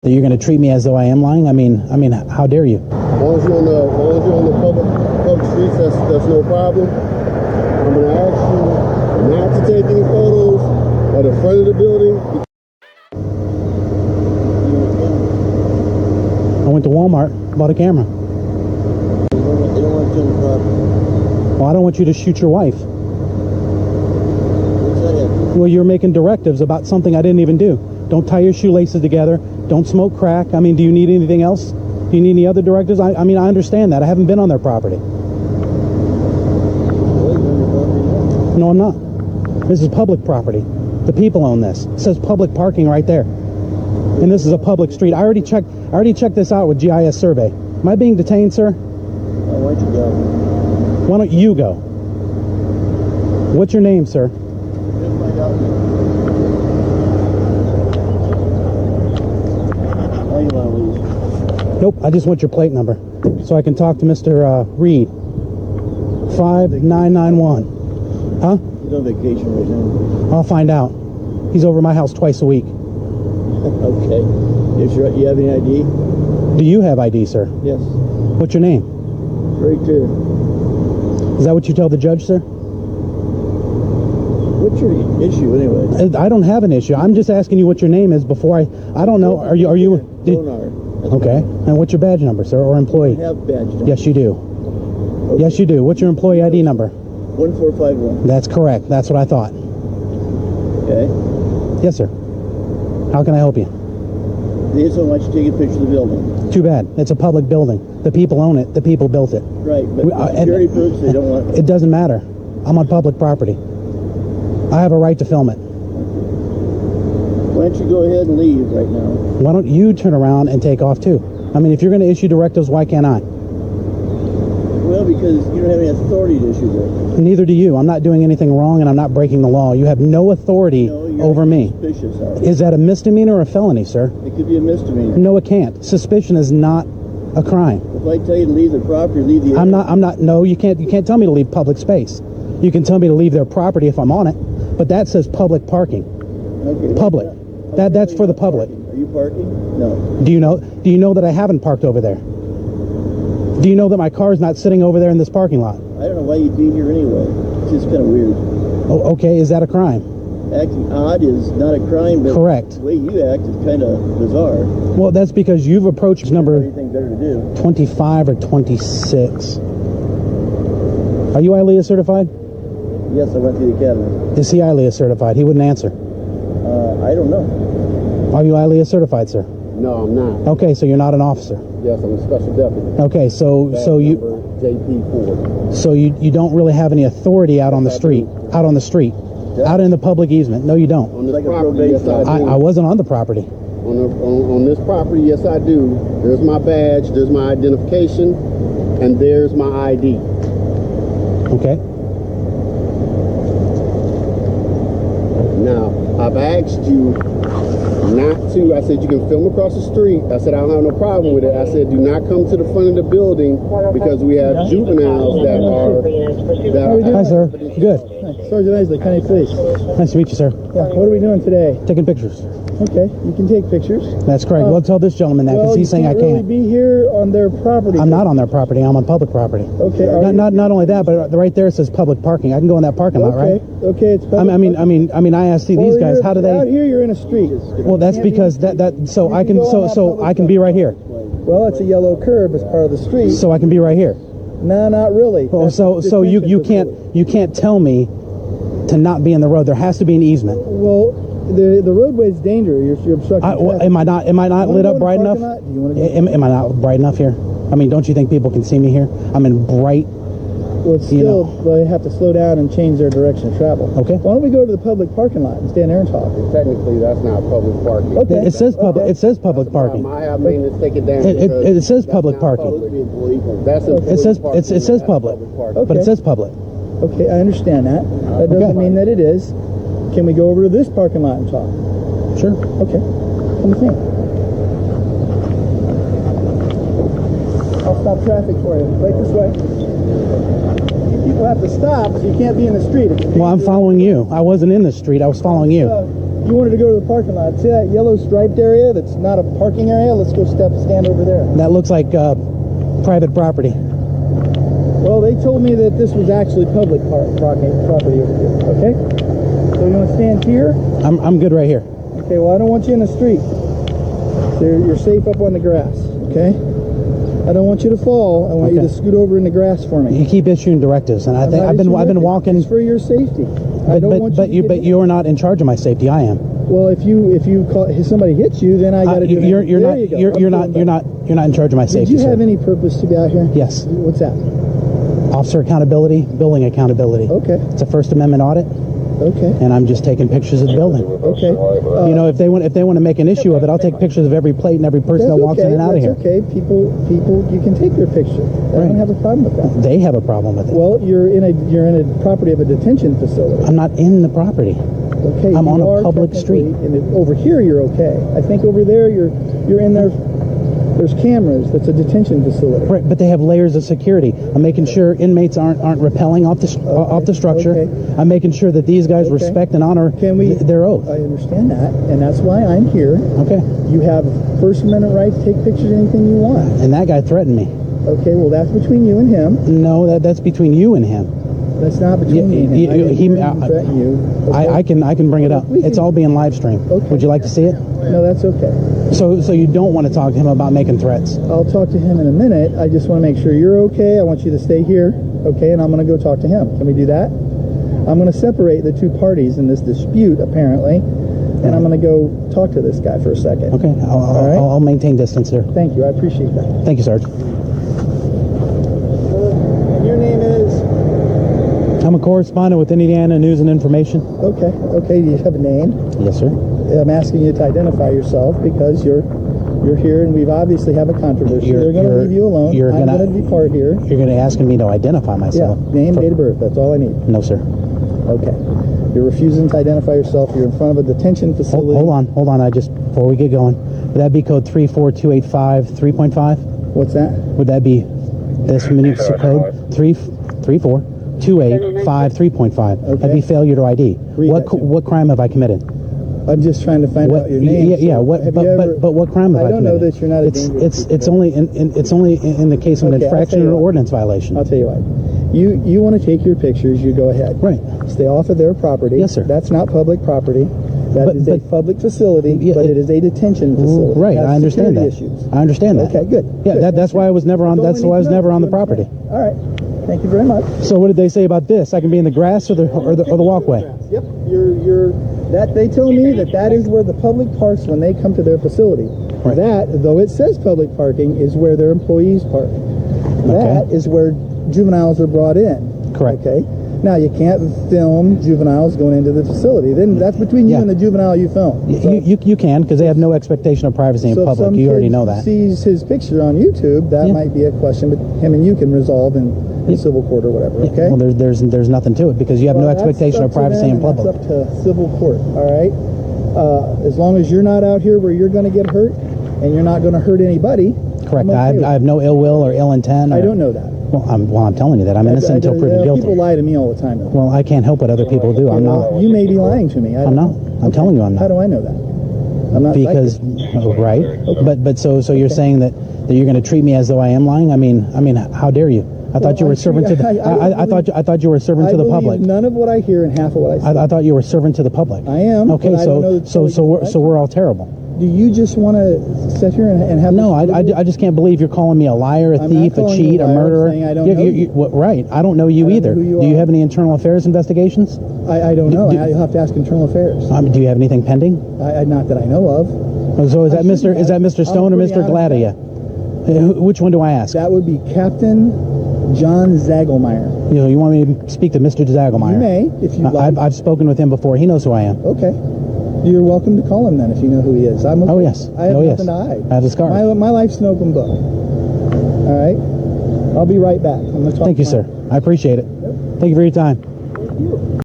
That you're going to treat me as though I am lying? I mean, how dare you? As long as you're on the public streets, that's no problem. I'm going to ask you not to take any photos at the front of the building. I went to Walmart, bought a camera. They don't want you on the property. Well, I don't want you to shoot your wife. What's that have? Well, you're making directives about something I didn't even do. Don't tie your shoelaces together. Don't smoke crack. I mean, do you need anything else? Do you need any other directives? I mean, I understand that. I haven't been on their property. No, I'm not. This is public property. The people own this. It says public parking right there. And this is a public street. I already checked this out with GIS survey. Am I being detained, sir? Why don't you go? Why don't you go? What's your name, sir? Nope, I just want your plate number so I can talk to Mr. Reed. 5991. Huh? He's on vacation right now. I'll find out. He's over my house twice a week. Okay. You have any ID? Do you have ID, sir? Yes. What's your name? Right there. Is that what you tell the judge, sir? What's your issue anyway? I don't have an issue. I'm just asking you what your name is before I don't know. Are you? Okay. And what's your badge number, sir, or employee? I have badge number. Yes, you do. Okay. Yes, you do. What's your employee ID number? 1451. That's correct. That's what I thought. Okay. Yes, sir. How can I help you? They just don't want you to take a picture of the building. Too bad. It's a public building. The people own it. The people built it. Right, but security purposes, they don't want... It doesn't matter. I'm on public property. I have a right to film it. Why don't you go ahead and leave right now? Why don't you turn around and take off too? I mean, if you're going to issue directives, why can't I? Well, because you don't have any authority to issue directives. Neither do you. I'm not doing anything wrong and I'm not breaking the law. You have no authority over me. Suspicious, is that a misdemeanor or a felony, sir? It could be a misdemeanor. No, it can't. Suspicion is not a crime. If I tell you to leave the property, leave the area. I'm not, no, you can't tell me to leave public space. You can tell me to leave their property if I'm on it, but that says public parking. Okay. Public. That's for the public. Are you parking? No. Do you know that I haven't parked over there? Do you know that my car is not sitting over there in this parking lot? I don't know why you'd be here anyway. It's just kind of weird. Oh, okay. Is that a crime? Acting odd is not a crime, but correct. The way you act is kind of bizarre. Well, that's because you've approached number anything better to do. 25 or 26. Are you ILEA certified? Yes, I went to the academy. Is he ILEA certified? He wouldn't answer. I don't know. Are you ILEA certified, sir? No, I'm not. Okay, so you're not an officer. Yes, I'm a special deputy. Okay, so you JP4. So you don't really have any authority out on the street. Out on the street. Yeah. Out in the public easement. No, you don't. On this property, yes, I wasn't on the property. On this property, yes, I do. There's my badge, there's my identification, and there's my ID. Okay. Now, I've asked you not to. I said you can film across the street. I said I don't have no problem with it. I said do not come to the front of the building because we have juveniles that are. Hi, sir. Good. Sergeant Isley, County Police. Nice to meet you, sir. Yeah. What are we doing today? Taking pictures. Okay, you can take pictures. That's correct. We'll tell this gentleman that because he's saying I can't. Really be here on their property. I'm not on their property. I'm on public property. Okay. Not only that, but right there it says public parking. I can go in that parking lot, right? Okay, it's public. I mean, I asked these guys, how do they? Out here, you're in a street. Well, that's because so I can be right here. Well, it's a yellow curb as part of the street. So I can be right here. No, not really. Well, so you can't tell me to not be in the road. There has to be an easement. Well, the roadway's dangerous. You're obstructing. Am I not lit up bright enough? Am I not bright enough here? I mean, don't you think people can see me here? I'm in bright. Well, it's still, they have to slow down and change their direction of travel. Okay. Why don't we go to the public parking lot and stand there and talk? Technically, that's not public parking. Okay. It says public. Okay. It says public parking. I mean, let's take it down. It says public parking. It says public, but it says public. Okay, I understand that. That doesn't mean that it is. Can we go over to this parking lot and talk? Sure. Okay. Come with me. I'll stop traffic for you. Right this way. People have to stop, so you can't be in the street. Well, I'm following you. I wasn't in the street. I was following you. You wanted to go to the parking lot. See that yellow striped area that's not a parking area. Let's go stand over there. That looks like private property. Well, they told me that this was actually public property over here. Okay. So you want to stand here? I'm good right here. Okay. Well, I don't want you in the street. You're safe up on the grass. Okay. I don't want you to fall. I want you to scoot over in the grass for me. You keep issuing directives, and I think I've been walking. It's for your safety. But you are not in charge of my safety. I am. Well, if somebody hits you, then I got to do that. You're not in charge of my safety. Did you have any purpose to be out here? Yes. What's that? Officer accountability, building accountability. Okay. It's a First Amendment audit. Okay. And I'm just taking pictures of the building. Okay. You know, if they want to make an issue of it, I'll take pictures of every plate and every person that walks in and out of here. Okay. People, you can take their picture. I don't have a problem with that. They have a problem with it. Well, you're in a property of a detention facility. I'm not in the property. Okay. I'm on a public street. And over here, you're okay. I think over there, you're in there. There's cameras. That's a detention facility. Right, but they have layers of security. I'm making sure inmates aren't rappelling off the structure. Okay. I'm making sure that these guys respect and honor their oath. I understand that, and that's why I'm here. Okay. You have First Amendment right to take pictures of anything you want. And that guy threatened me. Okay, well, that's between you and him. No, that's between you and him. That's not between me and him. I didn't hear him threaten you. Okay? I can bring it up. It's all being live streamed. Okay. Would you like to see it? No, that's okay. So you don't want to talk to him about making threats? I'll talk to him in a minute. I just want to make sure you're okay. I want you to stay here, okay? And I'm going to go talk to him. Can we do that? I'm going to separate the two parties in this dispute, apparently, and I'm going to go talk to this guy for a second. Okay. I'll maintain distance here. Thank you. I appreciate that. Thank you, Sarge. And your name is? I'm a correspondent with Indiana News and Information. Okay. Okay. Do you have a name? Yes, sir. I'm asking you to identify yourself because you're here and we've obviously have a controversy. They're going to leave you alone. I'm going to depart here. You're going to ask me to identify myself? Yeah. Name, date of birth. That's all I need. No, sir. Okay. You're refusing to identify yourself. You're in front of a detention facility. Hold on. Before we get going, would that be code 34285 3.5? What's that? Would that be this municipal code 34285 3.5? Okay. That'd be failure to ID. What crime have I committed? I'm just trying to find out your name. Yeah. But what crime have I committed? I don't know that you're not a dangerous It's only in the case of an infraction or an ordinance violation. I'll tell you what. You want to take your pictures, you go ahead. Right. Stay off of their property. Yes, sir. That's not public property. That is a public facility, but it is a detention facility. Right. I understand that. Issues. I understand that. Okay, good. Yeah, good. that's why I was never on. That's why I was never on the property. All right. Thank you very much. So what did they say about this? I can be in the grass or the walkway? Yep. That they tell me that is where the public parks when they come to their facility. Right. That, though it says public parking, is where their employees park. That is where juveniles are brought in. Correct. Okay. Now you can't film juveniles going into the facility. Then that's between you and the juvenile you film. So, you can, because they have no expectation of privacy in public. Some You already kid know that. Sees his picture on YouTube. That might be a question, but him and you can resolve in civil court or whatever. Okay. Well, there's nothing to it because you have no expectation of privacy in public. That's up to civil court. All right. As long as you're not out here where you're going to get hurt and you're not going to hurt anybody. Correct. I have no ill will or ill intent. I don't know that. Well, I'm telling you that I'm innocent until proven guilty. People lie to me all the time. Though. Well, I can't help what other people do. I'm not. You may be lying to me. I'm not. I'm telling you I'm not. How do I know that? I'm not. Because right. Okay. But so you're saying that you're going to treat me as though I am lying? I mean, how dare you? I thought you were servant to the. I thought you were servant to the public. None of what I hear and half of what I say. I thought you were servant to the public. I am. Okay, so we're all terrible. Do you just want to sit here and have? No, I just can't believe you're calling me a liar, a thief, a cheat, a murderer. I don't know you. Right, I don't know you either. Do you have any internal affairs investigations? I don't know. You'll have to ask internal affairs. Do you have anything pending? Not that I know of. So is that Mr. Stone or Mr. Gladia? Which one do I ask? That would be Captain John Zagelmeyer. You want me to speak to Mr. Zagelmeyer? You may, if you like. I've spoken with him before. He knows who I am. Okay. You're welcome to call him then if you know who he is. I'm okay. Oh, yes. I have nothing to hide. I have the scar. My life's an open book. All right? I'll be right back. I'm going to talk. Thank you, sir. I appreciate it. Yep. Thank you for your time. Thank you.